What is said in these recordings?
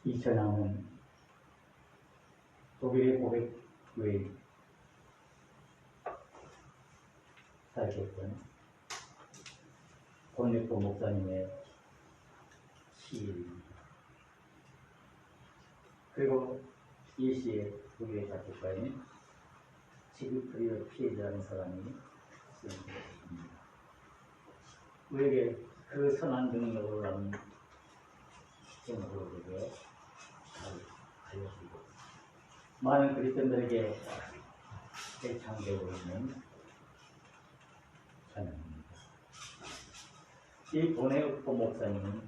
이 전함은 독일의 고백교회 살겠던 권력도 목사님의 시입니다. 그리고 이 시에 독일의 작곡가인 지그프리드 피에르라는 사람이 쓴 것입니다. 우리에게 그 선한 능력으로 라는 제목으로 우리에게 잘 알려주고 많은 그리스도인들에게 애창되고 있는 찬양입니다. 이 보네우포 목사님은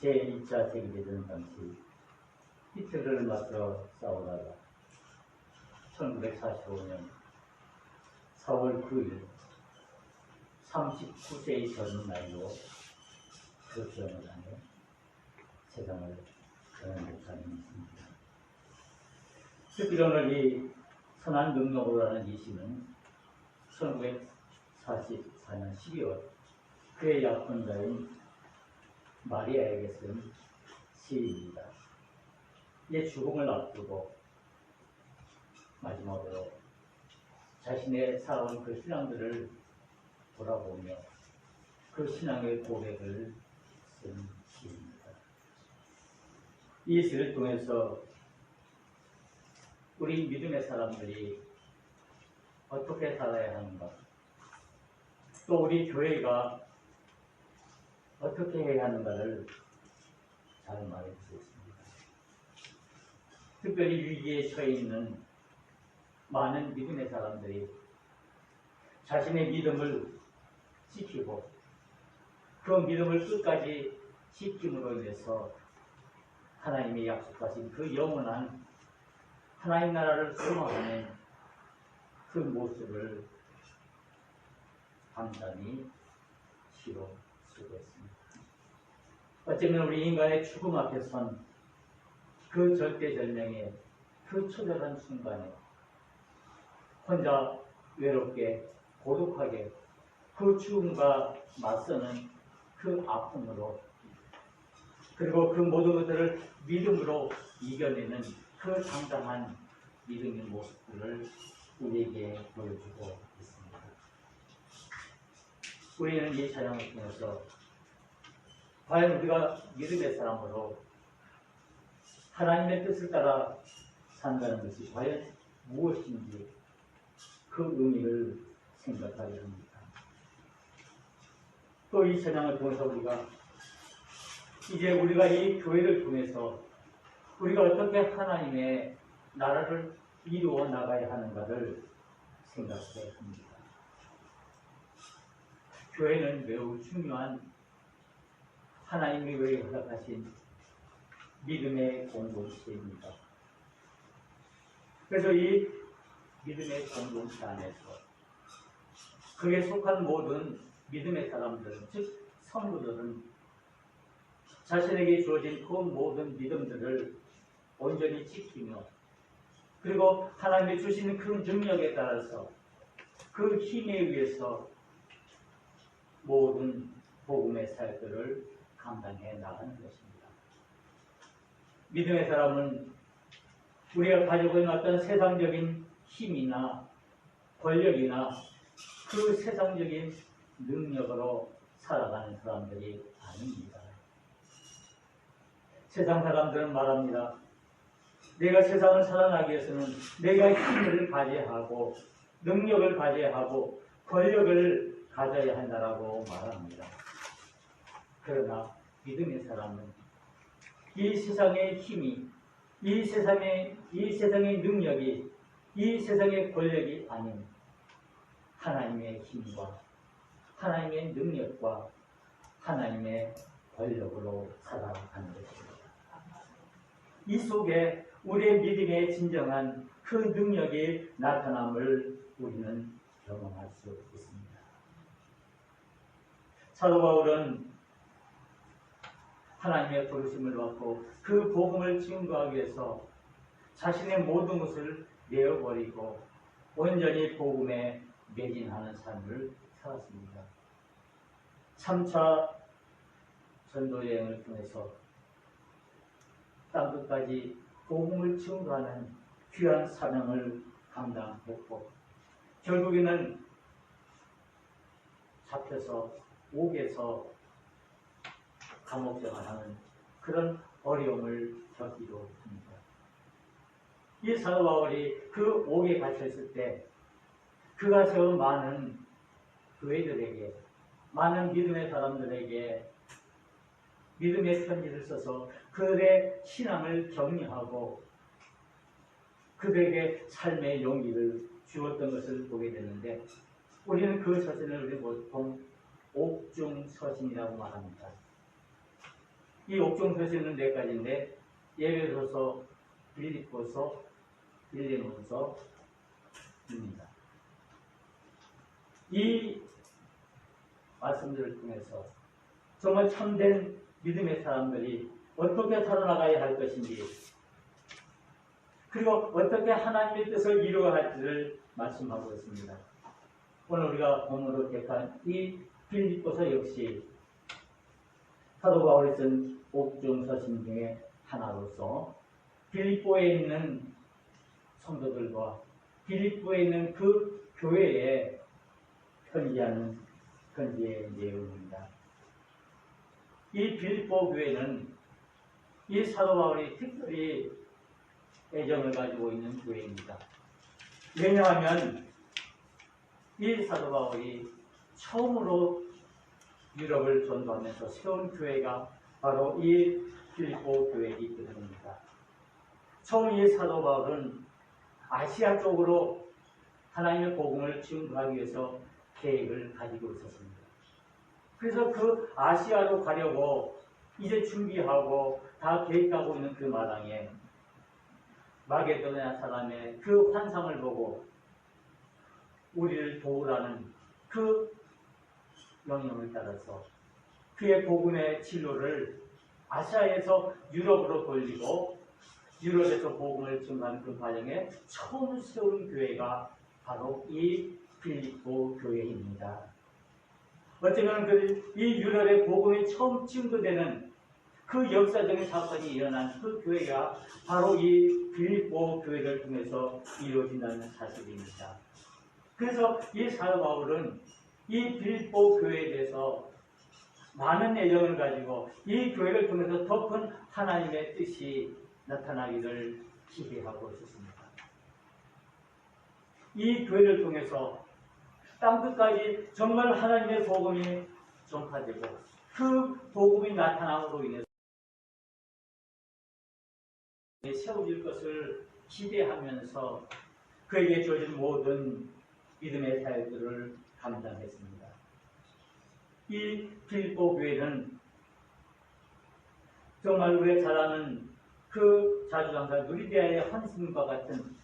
제2차 세계대전 당시 히틀러를 맞서 싸우다가 1945년 4월 9일 39세의 젊은 나이로 그 병을 하며 세상을 떠난 목사님이십니다. 특히 오늘 이 선한 능력으로라는 이 시는 1944년 12월 그의 약혼자인 마리아에게 쓴 시입니다. 이제 죽음을 앞두고 마지막으로 자신의 살아온 그 신앙들을 돌아보며 그 신앙의 고백을 쓴 시입니다. 이 시를 통해서 우리 믿음의 사람들이 어떻게 살아야 하는가, 또 우리 교회가 어떻게 해야 하는가를 잘 말해주셨습니다. 특별히 위기에 처해 있는 많은 믿음의 사람들이 자신의 믿음을 지키고 그 믿음을 끝까지 지킴으로 인해서 하나님이 약속하신 그 영원한 하나님 나라를 소망하는 그 모습을 간단히 시로 쓰고 있습니다. 어쩌면 우리 인간의 죽음 앞에 선 그 절대절명의 그 초절한 순간에 혼자 외롭게 고독하게 그 죽음과 맞서는 그 아픔으로 그리고 그 모든 것들을 믿음으로 이겨내는 그 당당한 믿음의 모습들을 우리에게 보여주고 있습니다. 우리는 이 찬양을 통해서 과연 우리가 믿음의 사람으로 하나님의 뜻을 따라 산다는 것이 과연 무엇인지 그 의미를 생각하게 합니다. 또 이 찬양을 통해서 이제 우리가 이 교회를 통해서 우리가 어떻게 하나님의 나라를 이루어 나가야 하는가를 생각해야 합니다. 교회는 매우 중요한 하나님이 왜 허락하신 믿음의 공동체입니다. 그래서 이 믿음의 공동체 안에서 그에 속한 모든 믿음의 사람들은, 즉 성도들은 자신에게 주어진 그 모든 믿음들을 온전히 지키며 그리고 하나님이 주시는 그 능력에 따라서 그 힘에 의해서 모든 복음의 사역들을 감당해 나가는 것입니다. 믿음의 사람은 우리가 가지고 있는 어떤 세상적인 힘이나 권력이나 그 세상적인 능력으로 살아가는 사람들이 아닙니다. 세상 사람들은 말합니다. 내가 세상을 살아나기 위해서는 내가 힘을 가져야 하고 능력을 가져야 하고 권력을 가져야 한다라고 말합니다. 그러나 믿음의 사람은 이 세상의 힘이, 이 세상의 능력이, 이 세상의 권력이 아닌 하나님의 힘과 하나님의 능력과 하나님의 권력으로 살아가는 것입니다. 이 속에 우리의 믿음의 진정한 그 능력이 나타남을 우리는 경험할 수 있습니다. 사도 바울은 하나님의 부르심을 받고 그 복음을 증거하기 위해서 자신의 모든 것을 내어버리고 온전히 복음에 매진하는 삶을 살았습니다. 3차 전도 여행을 통해서 땅끝까지 복음을 증거하는 귀한 사명을 감당했고 결국에는 잡혀서 옥에서 감옥 생활하는 그런 어려움을 겪기도 합니다. 이 사도 바울이 그 옥에 갇혔을 때 그가 세운 많은 교회들에게 많은 믿음의 사람들에게 믿음의 편지를 써서 그들의 신앙을 격려하고 그들에게 삶의 용기를 주었던 것을 보게 되는데 우리는 그 서신을 우리 보통 옥중서신이라고 말합니다. 이 옥중서신은 네 가지인데 예배소서, 빌립보서, 빌레몬서입니다. 이 말씀들을 통해서 정말 참된 믿음의 사람들이 어떻게 살아나가야 할 것인지 그리고 어떻게 하나님의 뜻을 이루어야 할지를 말씀하고 있습니다. 오늘 우리가 본문으로 택한 이 빌립보서 역시 사도 바울이 쓴 옥중서신 중에 하나로서 빌립보에 있는 성도들과 빌립보에 있는 그 교회에 편지하는 편지의 내용입니다. 이 빌립보 교회는 이 사도 바울이 특별히 애정을 가지고 있는 교회입니다. 왜냐하면 이 사도 바울이 처음으로 유럽을 전도하면서 세운 교회가 바로 이 빌립보 교회이기 때문입니다. 처음 이 사도 바울은 아시아 쪽으로 하나님의 복음을 증거하기 위해서 계획을 가지고 있었습니다. 그래서 그 아시아로 가려고 이제 준비하고 다 계획하고 있는 그 마당에 마게도냐 사람의 그 환상을 보고 우리를 도우라는 그 명령을 따라서 그의 복음의 진로를 아시아에서 유럽으로 돌리고 유럽에서 복음을 증거하는 그 과정에 처음 세운 교회가 바로 이 빌립보 교회입니다. 어쩌면 이 유럽의 복음이 처음 증거되는 그 역사적인 사건이 일어난 그 교회가 바로 이 빌립보 교회를 통해서 이루어진다는 사실입니다. 그래서 이 사도 바울은 이 빌립보 교회에 대해서 많은 애정을 가지고 이 교회를 통해서 더 큰 하나님의 뜻이 나타나기를 기대하고 있었습니다. 이 교회를 통해서 땅끝까지 정말 하나님의 복음이 전파되고 그 복음이 나타남으로 인해서 세워질 것을 기대하면서 그에게 주어진 모든 믿음의 사역들을 감당했습니다. 이 빌립보 교회는 정말 우리가 잘 아는 그 자주장사 누리디아의 헌신과 같은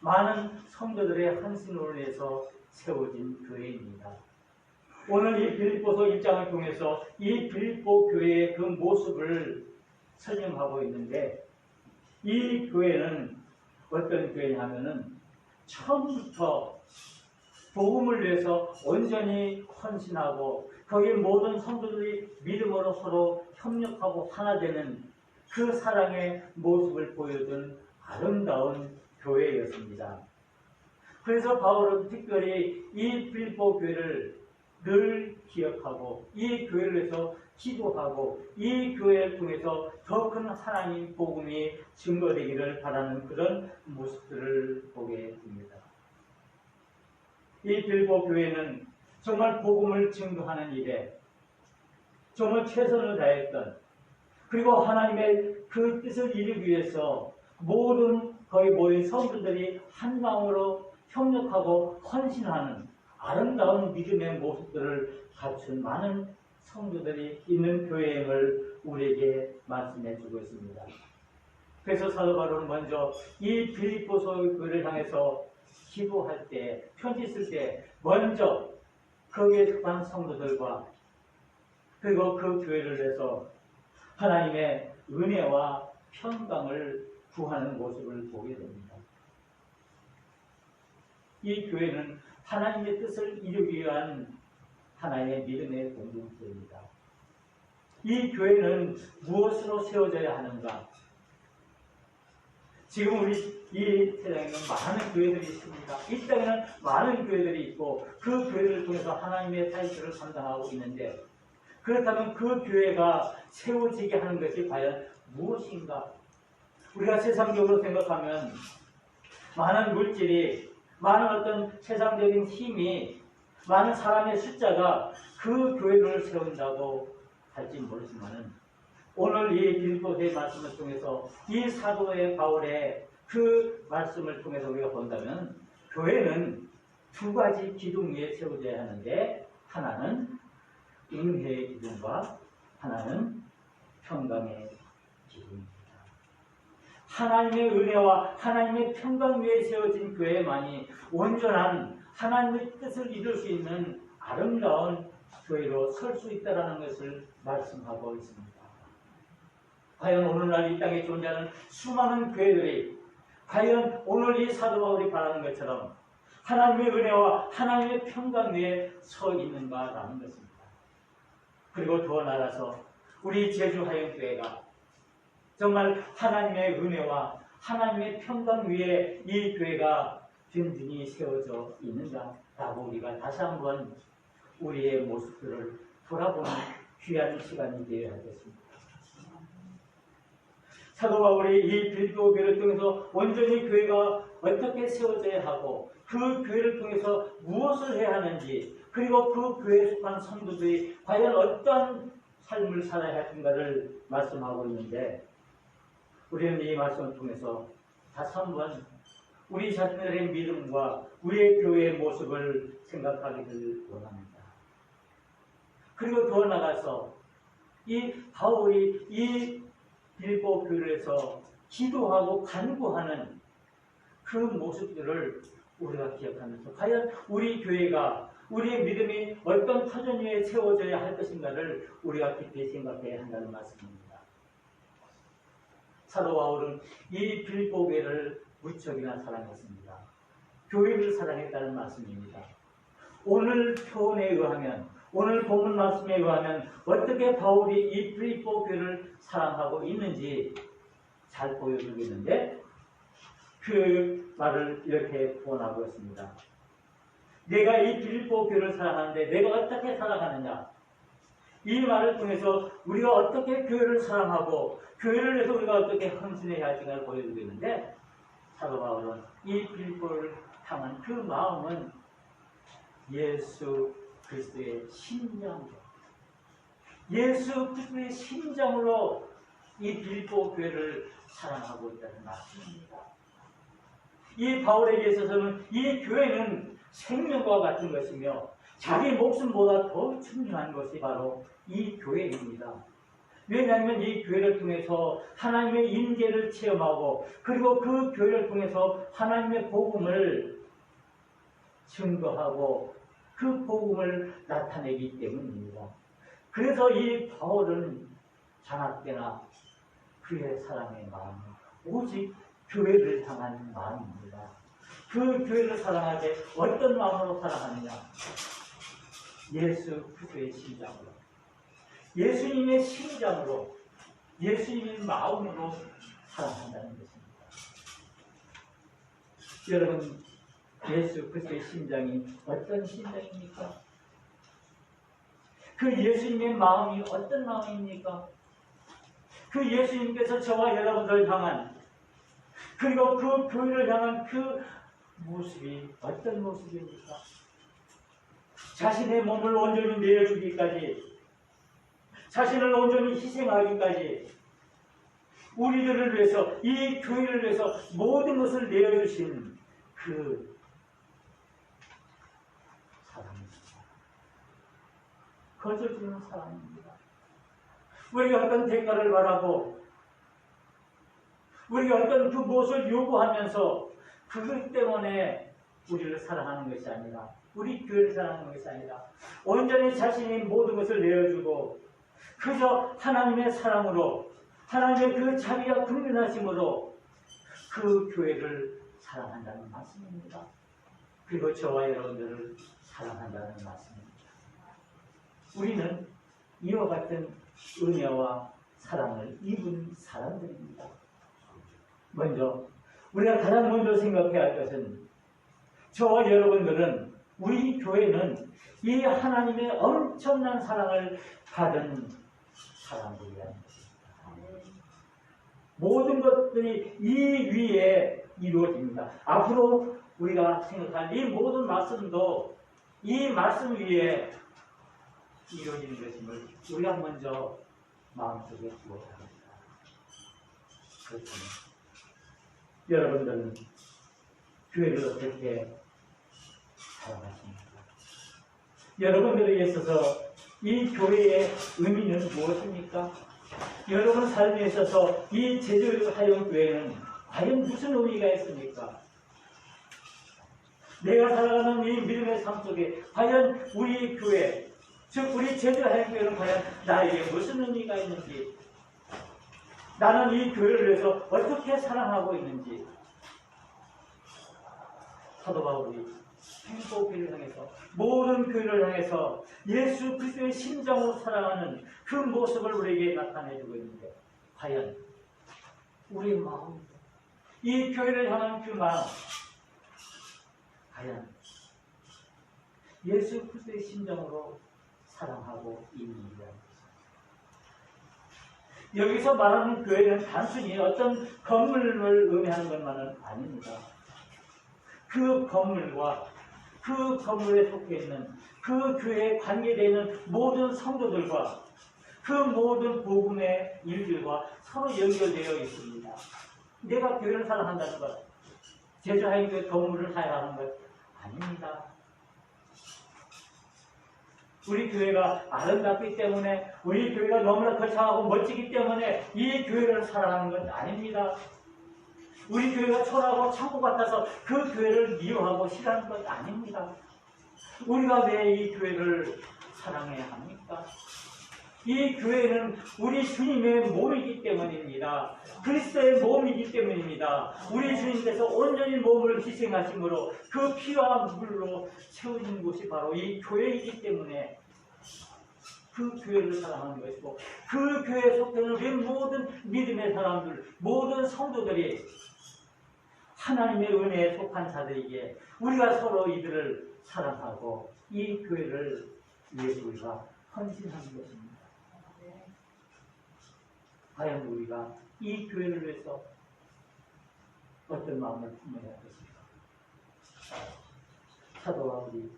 많은 성도들의 헌신으로 인해서 세워진 교회입니다. 오늘 이 빌립보서 1장을 통해서 이 빌립보 교회의 그 모습을 설명하고 있는데 이 교회는 어떤 교회냐면은 처음부터 복음을 위해서 온전히 헌신하고 거기에 모든 성도들이 믿음으로 서로 협력하고 하나 되는 그 사랑의 모습을 보여준 아름다운 교회였습니다. 그래서 바울은 특별히 이 빌립보 교회를 늘 기억하고 이 교회를 위해서 기도하고 이 교회를 통해서 더 큰 하나님 복음이 증거되기를 바라는 그런 모습들을 보게 됩니다. 이 빌립보 교회는 정말 복음을 증거하는 일에 정말 최선을 다했던 그리고 하나님의 그 뜻을 이루기 위해서 모든 거기 모인 성도들이 한 마음으로 협력하고 헌신하는 아름다운 믿음의 모습들을 갖춘 많은 성도들이 있는 교회임을 우리에게 말씀해 주고 있습니다. 그래서 사도 바울은 먼저 이 빌립보서 교회를 향해서 기도할 때, 편지 쓸 때 먼저 거기에 속한 성도들과 그리고 그 교회를 위해서 하나님의 은혜와 평강을 구하는 모습을 보게 됩니다. 이 교회는 하나님의 뜻을 이루기 위한 하나님의 믿음의 공동체입니다. 이 교회는 무엇으로 세워져야 하는가? 지금 우리 이 세상에는 많은 교회들이 있습니다. 이 땅에는 많은 교회들이 있고 그 교회를 통해서 하나님의 사역을 감당하고 있는데 그렇다면 그 교회가 세워지게 하는 것이 과연 무엇인가? 우리가 세상적으로 생각하면 많은 물질이, 많은 어떤 세상적인 힘이, 많은 사람의 숫자가 그 교회를 세운다고 할지 모르지만은 오늘 이 빌립보서의 말씀을 통해서 이 사도의 바울의 그 말씀을 통해서 우리가 본다면 교회는 두 가지 기둥 위에 세워져야 하는데 하나는 은혜의 기둥과 하나는 평강의 기둥입니다. 하나님의 은혜와 하나님의 평강 위에 세워진 교회만이 온전한 하나님의 뜻을 이룰 수 있는 아름다운 교회로 설 수 있다는 것을 말씀하고 있습니다. 과연 오늘날 이 땅에 존재하는 수많은 교회들이 과연 오늘 이 사도 바울이 바라는 것처럼 하나님의 은혜와 하나님의 평강 위에 서 있는가라는 것입니다. 그리고 더 나아가서 우리 제주하영교회가 정말 하나님의 은혜와 하나님의 평강 위에 이 교회가 든든히 세워져 있는가라고 우리가 다시 한번 우리의 모습들을 돌아보는 귀한 시간이 되어야 하겠습니다. 사도 바울이 이 빌립보 교회를 통해서 온전히 교회가 어떻게 세워져야 하고 그 교회를 통해서 무엇을 해야 하는지 그리고 그 교회에 속한 성도들이 과연 어떤 삶을 살아야 할는가를 말씀하고 있는데 우리는 이 말씀을 통해서 다시 한번 우리 자신들의 믿음과 우리의 교회의 모습을 생각하기를 원합니다. 그리고 더 나아가서 이 바울이 이 빌립보 교회에서 기도하고 간구하는 그 모습들을 우리가 기억하면서 과연 우리 교회가 우리의 믿음이 어떤 터전 위에 세워져야 할 것인가를 우리가 깊이 생각해야 한다는 말씀입니다. 사도 바울은 이 빌립보 교회를 무척이나 사랑했습니다. 교회를 사랑했다는 말씀입니다. 오늘 표현에 의하면 오늘 본문 말씀에 의하면 어떻게 바울이 이 빌립보 교회를 사랑하고 있는지 잘 보여주고 있는데 그 말을 이렇게 표현하고 있습니다. 내가 이 빌립보 교회를 사랑하는데 내가 어떻게 사랑하느냐? 이 말을 통해서 우리가 어떻게 교회를 사랑하고 교회를 위해서 우리가 어떻게 헌신해야 할지를 보여주고 있는데 사도 바울은 이 빌립보를 향한 그 마음은 예수 그리스도의 심장으로 예수 그리스도의 심장으로 이 빌립보 교회를 사랑하고 있다는 말씀입니다. 이 바울에게 있어서는 이 교회는 생명과 같은 것이며 자기 목숨보다 더 중요한 것이 바로 이 교회입니다. 왜냐하면 이 교회를 통해서 하나님의 임재를 체험하고 그리고 그 교회를 통해서 하나님의 복음을 증거하고 그 복음을 나타내기 때문입니다. 그래서 이 바울은 자나깨나 그의 사랑의 마음은 오직 교회를 향한 마음입니다. 그 교회를 사랑할 때 어떤 마음으로 사랑하느냐? 예수 그리스도의 심장으로, 예수님의 심장으로, 예수님의 마음으로 사랑한다는 것입니다. 여러분, 예수 그리스도의 심장이 어떤 심장입니까? 그 예수님의 마음이 어떤 마음입니까? 그 예수님께서 저와 여러분들을 향한 그리고 그 교회를 향한 그 모습이 어떤 모습입니까? 자신의 몸을 온전히 내어주기까지, 자신을 온전히 희생하기까지, 우리들을 위해서, 이 교회를 위해서 모든 것을 내어주신 그 사랑입니다. 거저주는 사랑입니다. 우리가 어떤 대가를 바라고, 우리가 어떤 그 무엇을 요구하면서 그것 때문에 우리를 사랑하는 것이 아니라 우리 교회를 사랑하는 것이 아니라 온전히 자신이 모든 것을 내어주고 그저 하나님의 사랑으로 하나님의 그 자비와 긍휼하심으로 그 교회를 사랑한다는 말씀입니다. 그리고 저와 여러분들을 사랑한다는 말씀입니다. 우리는 이와 같은 은혜와 사랑을 입은 사람들입니다. 먼저 우리가 가장 먼저 생각해야 할 것은 저와 여러분들은 우리 교회는 이 하나님의 엄청난 사랑을 받은 사람들이라는 것입니다. 모든 것들이 이 위에 이루어집니다. 앞으로 우리가 생각할 이 모든 말씀도 이 말씀 위에 이루어지는 것임을 우리가 먼저 마음속에 두어야 합니다. 그렇다면 여러분들은 교회를 어떻게 사랑하십니까? 여러분들에게 있어서 이 교회의 의미는 무엇입니까? 여러분 삶에 있어서 이 제주하영교회는 과연 무슨 의미가 있습니까? 내가 살아가는 이 믿음의 삶 속에 과연 우리 교회, 즉 우리 제주하영교회는 과연 나에게 무슨 의미가 있는지, 나는 이 교회를 위해서 어떻게 사랑하고 있는지, 사도 바울이 행복교회를 향해서, 모든 교회를 향해서 예수 그리스도의 심정으로 사랑하는 그 모습을 우리에게 나타내주고 있는데, 과연 우리의 마음, 이 교회를 향한 그 마음, 과연 예수 그리스도의 심정으로 사랑하고 있는가? 여기서 말하는 교회는 단순히 어떤 건물을 의미하는 것만은 아닙니다. 그 건물과 그 건물에 속해 있는 그 교회에 관계되어 있는 모든 성도들과 그 모든 복음의 일들과 서로 연결되어 있습니다. 내가 교회를 사랑한다는 것, 제주하영교회 건물을 사랑하는 것 아닙니다. 우리 교회가 아름답기 때문에, 우리 교회가 너무나 거창하고 멋지기 때문에 이 교회를 사랑하는 건 아닙니다. 우리 교회가 초라하고 창고 같아서 그 교회를 미워하고 싫어하는 것 아닙니다. 우리가 왜 이 교회를 사랑해야 합니까? 이 교회는 우리 주님의 몸이기 때문입니다. 그리스도의 몸이기 때문입니다. 우리 주님께서 온전히 몸을 희생하심으로 그 피와 물로 채워진 곳이 바로 이 교회이기 때문에 그 교회를 사랑하는 것이고, 그 교회에 속해있는 우리 모든 믿음의 사람들, 모든 성도들이 하나님의 은혜에 속한 자들에게 우리가 서로 이들을 사랑하고 이 교회를 위해서 우리가 헌신하는 것입니다. 과연 우리가 이 교회를 위해서 어떤 마음을 품어야 하겠습니까? 사도 바울이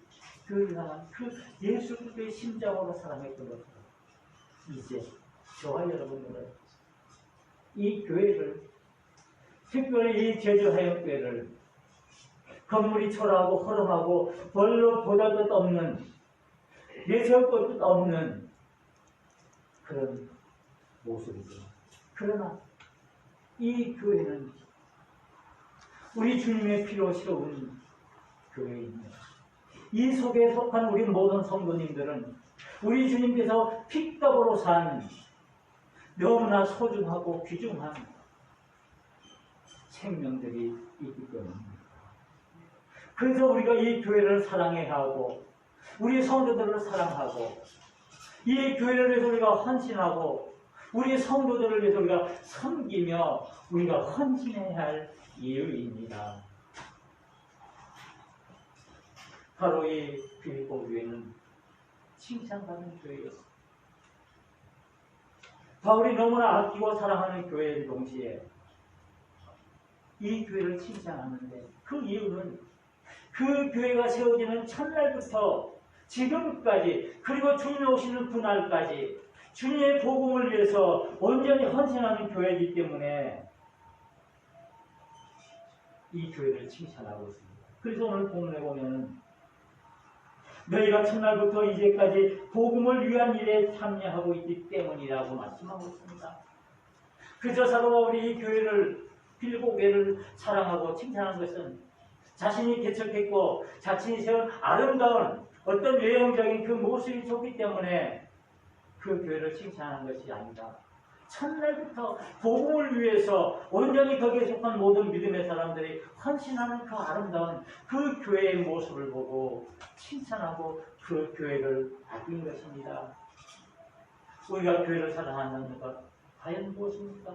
교회를 향한 그 예수 그리스도의 심장으로 사랑했던 것처럼 이제 저와 여러분들은 이 교회를, 특별히 이 제주하영교회를 건물이 초라하고 허름하고 별로 보잘것 없는, 내세울 것도 없는 그런 모습이죠. 그러나 이 교회는 우리 주님의 피로 세운 교회입니다. 이 속에 속한 우리 모든 성도님들은 우리 주님께서 핏값으로 산 너무나 소중하고 귀중한 생명들이 있기 때문입니다. 그래서 우리가 이 교회를 사랑해야 하고, 우리 성도들을 사랑하고, 이 교회를 위해서 우리가 헌신하고, 우리 성도들을 위해서 우리가 섬기며 우리가 헌신해야 할 이유입니다. 바로 이 빌립보 교회는 칭찬받는 교회였습니다. 바울이 너무나 아끼고 사랑하는 교회인 동시에 이 교회를 칭찬하는데, 그 이유는 그 교회가 세워지는 첫날부터 지금까지, 그리고 주님이 오시는 그날까지 주님의 복음을 위해서 온전히 헌신하는 교회이기 때문에 이 교회를 칭찬하고 있습니다. 그래서 오늘 본문에 보면 너희가 첫날부터 이제까지 복음을 위한 일에 참여하고 있기 때문이라고 말씀하고 있습니다. 그저 사도 바울이 이 교회를, 빌립보 교회를 사랑하고 칭찬한 것은 자신이 개척했고 자신이 세운 아름다운 어떤 외형적인 그 모습이 좋기 때문에 그 교회를 칭찬하는 것이 아니다. 첫날부터 복음을 위해서 온전히 거기에 속한 모든 믿음의 사람들이 헌신하는 그 아름다운 그 교회의 모습을 보고 칭찬하고 그 교회를 아낀 것입니다. 우리가 교회를 사랑한다는 것 과연 무엇입니까?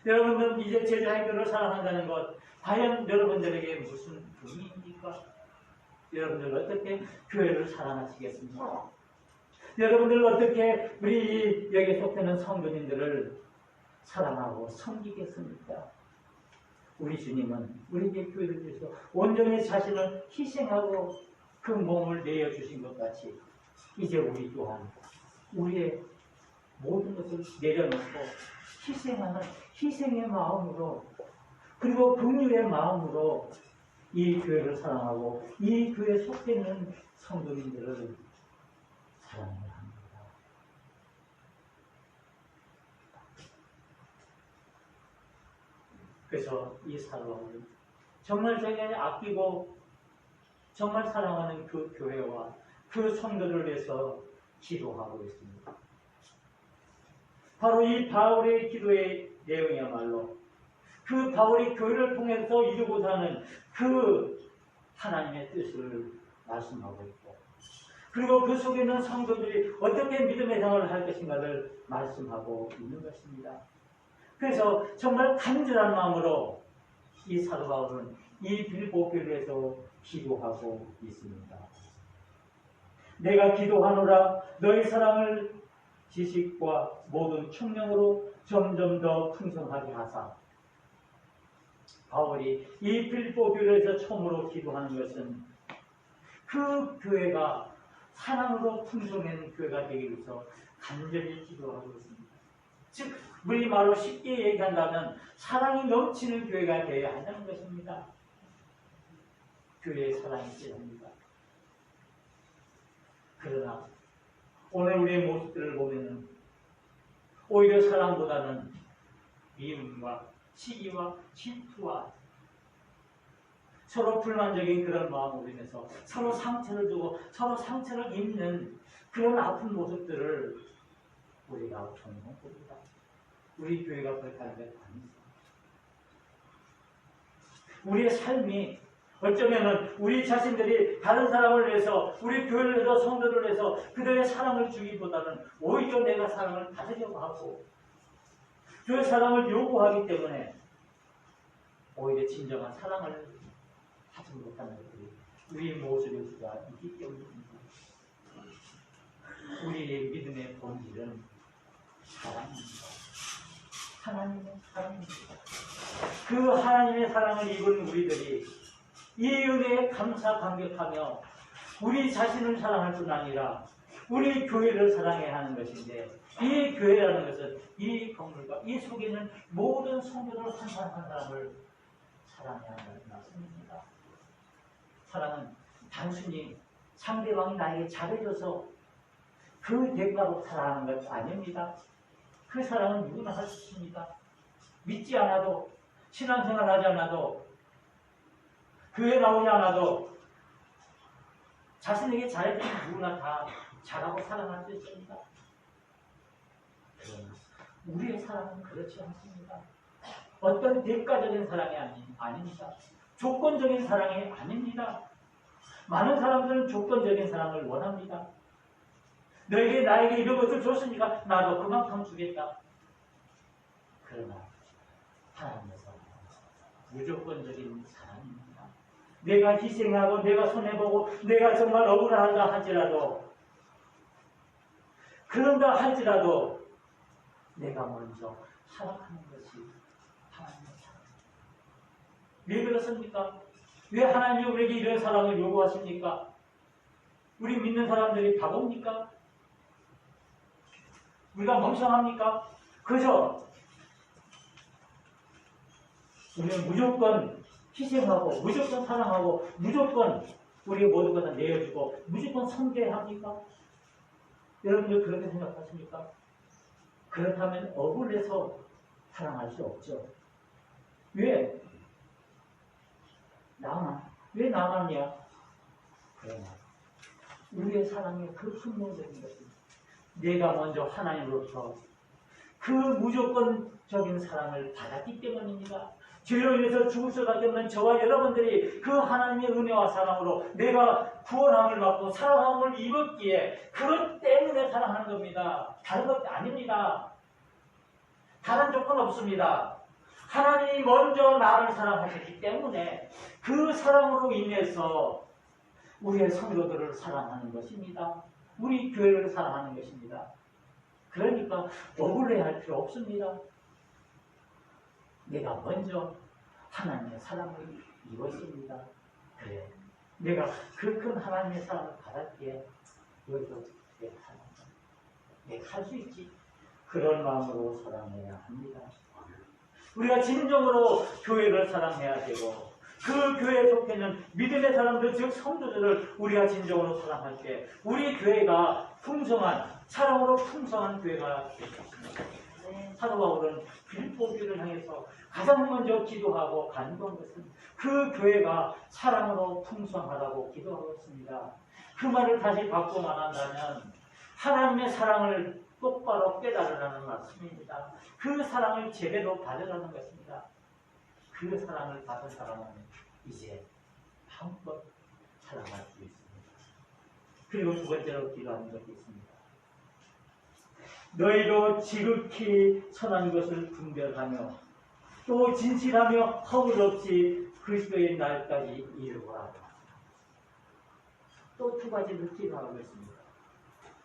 여러분들 이제 제자 행도를 사랑한다는 것, 과연 여러분들에게 무슨 의미입니까? 여러분들 어떻게 교회를 사랑하시겠습니까? 여러분들 어떻게 우리 여기에 속되는 성도님들을 사랑하고 섬기겠습니까? 우리 주님은 우리에게 교회를 위해서 온전히 자신을 희생하고 그 몸을 내어주신 것 같이 이제 우리 또한 우리의 모든 것을 내려놓고 희생하는 희생의 마음으로 그리고 긍휼의 마음으로 이 교회를 사랑하고 이 교회에 속해 있는 성도님들을 사랑해야 합니다. 그래서 이 사랑을 정말 저희가 아끼고 정말 사랑하는 그 교회와 그 성도를 위해서 기도하고 있습니다. 바로 이 바울의 기도의 내용이야말로 그 바울이 교회를 통해서 이루고자 하는 그 하나님의 뜻을 말씀하고 있고 그리고 그 속에 있는 성도들이 어떻게 믿음의 생활을 할 것인가를 말씀하고 있는 것입니다. 그래서 정말 간절한 마음으로 이 사도 바울은 이 빌보 교회에서 기도하고 있습니다. 내가 기도하노라 너희 사랑을 지식과 모든 총명으로 점점 더 풍성하게 하사. 바울이 이 빌보 교회에서 처음으로 기도하는 것은 그 교회가 사랑으로 풍성한 교회가 되기 위해서 간절히 기도하고 있습니다. 즉 우리 말로 쉽게 얘기한다면 사랑이 넘치는 교회가 되어야 한다는 것입니다. 교회에 사랑이 필요합니다. 그러나 오늘 우리의 모습들을 보면 오히려 사랑보다는 미움과 시기와 질투와 서로 불만적인 그런 마음으로 인해서 서로 상처를 주고 서로 상처를 입는 그런 아픈 모습들을 우리가 종종 봅니다. 우리 교회가 그렇게 하는 게 아닙니다. 우리의 삶이 어쩌면은 우리 자신들이 다른 사람을 위해서 우리 교회를 위해서 성도를 위해서 그들의 사랑을 주기보다는 오히려 내가 사랑을 받으려고 하고 그 사랑을 요구하기 때문에 오히려 진정한 사랑을 하지 못하는 것들이 우리의 모습일 수가 있기 때문입니다. 우리의 믿음의 본질은 사랑입니다. 하나님의 사랑입니다. 그 하나님의 사랑을 입은 우리들이 이 은혜에 감사 감격하며 우리 자신을 사랑할 뿐 아니라 우리 교회를 사랑해야 하는 것인데 이 교회라는 것은 이 건물과 이 속에 있는 모든 성도들 한 사람 한 사람을 사랑해야 한다는 말씀입니다. 사랑은 단순히 상대방이 나에게 잘해줘서 그 대가로 사랑하는 것 아닙니다. 그 사랑은 누구나 할 수 있습니다. 믿지 않아도 신앙생활 하지 않아도 교회 나오지 않아도 자신에게 잘해주는 누구나 다 잘하고 사랑할 수 있습니다. 그러나 우리의 사랑은 그렇지 않습니다. 어떤 대가적인 사랑이 아닙니다. 조건적인 사랑이 아닙니다. 많은 사람들은 조건적인 사랑을 원합니다. 너에게 나에게 이런 것을 줬으니까 나도 그만큼 주겠다. 그러나 하나님의 사랑은 무조건적인 사랑입니다. 내가 희생하고 내가 손해보고 내가 정말 억울하다 할지라도 그런다 할지라도 내가 먼저 사랑하는 것이 하나님의 사랑입니다. 왜 그렇습니까? 왜 하나님이 우리에게 이런 사랑을 요구하십니까? 우리 믿는 사람들이 바보입니까? 우리가 멍청합니까? 그저 우리는 무조건 희생하고 무조건 사랑하고 무조건 우리의 모든 것을 다 내어주고 무조건 섬겨야 합니까? 여러분들 그렇게 생각하십니까? 그렇다면 억울해서 사랑할 수 없죠. 왜? 왜 나만이야? 그러나 우리의 사랑의 그 근본적인 것은 내가 먼저 하나님으로부터 그 무조건적인 사랑을 받았기 때문입니다. 죄로 인해서 죽을 수밖에 없는 저와 여러분들이 그 하나님의 은혜와 사랑으로 내가 구원함을 받고 사랑함을 입었기에 그것 때문에 사랑하는 겁니다. 다른 것 아닙니다. 다른 조건 없습니다. 하나님이 먼저 나를 사랑하셨기 때문에 그 사랑으로 인해서 우리의 성도들을 사랑하는 것입니다. 우리 교회를 사랑하는 것입니다. 그러니까 억울해할 필요 없습니다. 내가 먼저 하나님의 사랑을 입었습니다. 그래, 내가 그 큰 하나님의 사랑을 받았기에 여기도 내가 할 수 있지. 그런 마음으로 사랑해야 합니다. 우리가 진정으로 교회를 사랑해야 되고 그 교회에 속해 있는 믿음의 사람들, 즉 성도들을 우리가 진정으로 사랑할 때 우리 교회가 풍성한, 사랑으로 풍성한 교회가 되겠습니다. 사도 바울은 빌립보 교회를 향해서 가장 먼저 기도하고 간구한 것은 그 교회가 사랑으로 풍성하다고 기도하고 있습니다. 그 말을 다시 바꿔 말한다면 하나님의 사랑을 똑바로 깨달으라는 말씀입니다. 그 사랑을 제대로 받으라는 것입니다. 그 사랑을 받은 사람은 이제 마음껏 사랑할 수 있습니다. 그리고 두 번째로 기도하는 것이 있습니다. 너희도 지극히 선한 것을 분별하며 또 진실하며 허물 없이 그리스도의 날까지 이르거라. 또 두 가지를 기도하고 있습니다.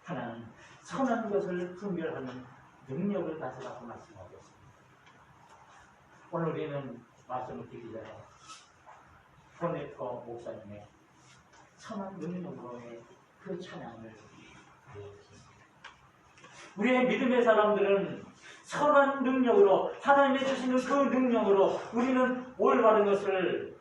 하나는 선한 것을 분별하는 능력을 가져라고 말씀하고 있습니다. 오늘 우리는 말씀을 드리기 전에 포네터 목사님의 선한 능력으로의 그 찬양을 드리겠습니다. 우리의 믿음의 사람들은 선한 능력으로, 하나님이 주시는 그 능력으로 우리는 올바른 것을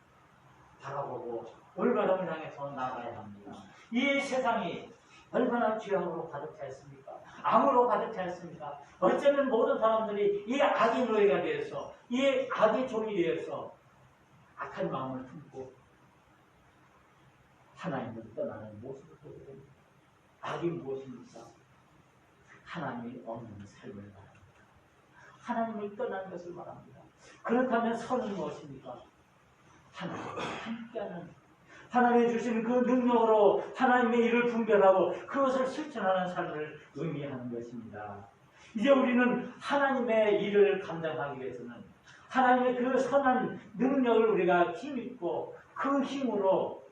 바라보고 올바름을 향해서 나아가야 합니다. 이 세상이 얼마나 죄악으로 가득했습니까? 암으로 가득했습니까? 어쩌면 모든 사람들이 이 악의 노예가 되어서, 이 악의 종이 되어서 악한 마음을 품고 하나님을 떠나는 모습을 보게 됩니다. 악이 무엇입니까? 하나님이 없는 삶을 말합니다. 하나님을 떠난 것을 말합니다. 그렇다면 선은 무엇입니까? 하나님과 함께하는, 하나님이 주시는 그 능력으로 하나님의 일을 분별하고 그것을 실천하는 삶을 의미하는 것입니다. 이제 우리는 하나님의 일을 감당하기 위해서는 하나님의 그 선한 능력을 우리가 힘입고 그 힘으로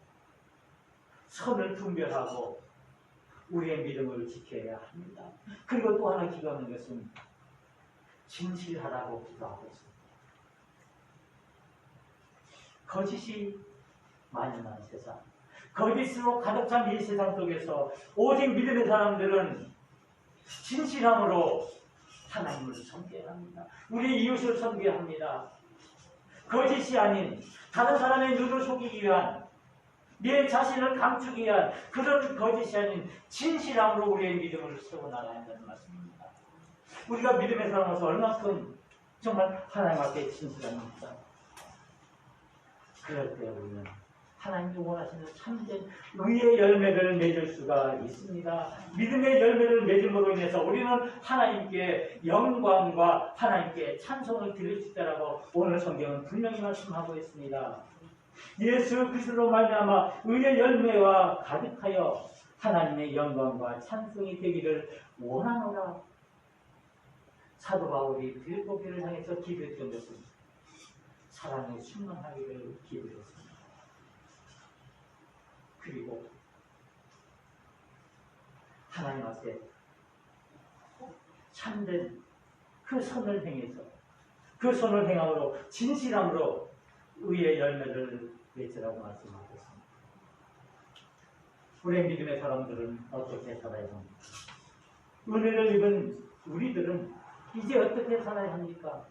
선을 분별하고 우리의 믿음을 지켜야 합니다. 그리고 또 하나 기도하는 것은 진실하라고 기도하고 있습니다. 거짓이 만연한 세상, 거짓으로 가득 찬 이 세상 속에서 오직 믿음의 사람들은 진실함으로 하나님을 섬겨야 합니다. 우리 이웃을 섬겨야 합니다. 거짓이 아닌, 다른 사람의 눈을 속이기 위한, 내 자신을 감추기 위한 그런 거짓이 아닌 진실함으로 우리의 믿음을 세워나가야 한다는 말씀입니다. 우리가 믿음의 사람으로서 얼만큼 정말 하나님 앞에 진실합니까? 그럴 때 우리는 하나님이 원하시는 참된 의의 열매를 맺을 수가 있습니다. 믿음의 열매를 맺음으로 인해서 우리는 하나님께 영광과 하나님께 찬송을 드릴 수 있다라고 오늘 성경은 분명히 말씀하고 있습니다. 예수 그리스도로 말미암아 의의 열매와 가득하여 하나님의 영광과 찬송이 되기를 원하노라. 사도 바울이 빌립보 교회를 향해서 기도했던 것은 사랑에 충만하기를 기도했습니다. 그리고 하나님 앞에 참된 그 선을 행해서 그 선을 행함으로 진실함으로 의의 열매를 맺으라고 말씀하고 있습니다. 우리의 믿음의 사람들은 어떻게 살아야 합니까? 은혜를 입은 우리들은 이제 어떻게 살아야 합니까?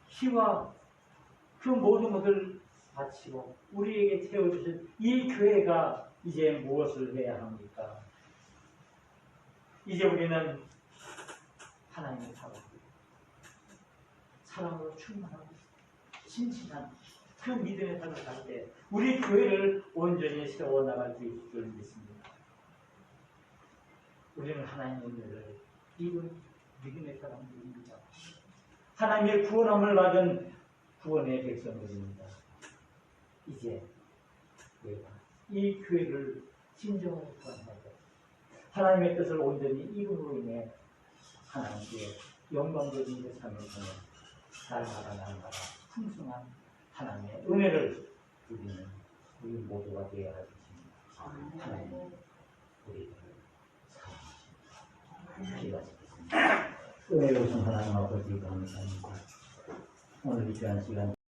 희와 그 모든 것을 바치고 우리에게 세워주신 이 교회가 이제 무엇을 해야 합니까? 이제 우리는 하나님의 사랑으로 충만하고 진실한 그 믿음의 삶을 살 때 우리 교회를 온전히 세워나갈 수 있을 줄 믿습니다. 우리는 하나님의 은혜를 입은 믿음의 사람들입니다. 하나님의 구원함을 받은 구원의 백성들입니다. 이제 내가 이 교회를 진정으로 구원하고 하나님의 뜻을 온전히 이룸으로 인해 하나님께 영광적인 삶을 통해 날마다 풍성한 하나님의 은혜를 누리는 우리 모두가 되어야 하겠습니다. 하나님 우리를 사랑하십니다. 기도하시겠습니다. 은혜로우신 하나님 아버지 감사합니다. 오늘 이 귀한 시간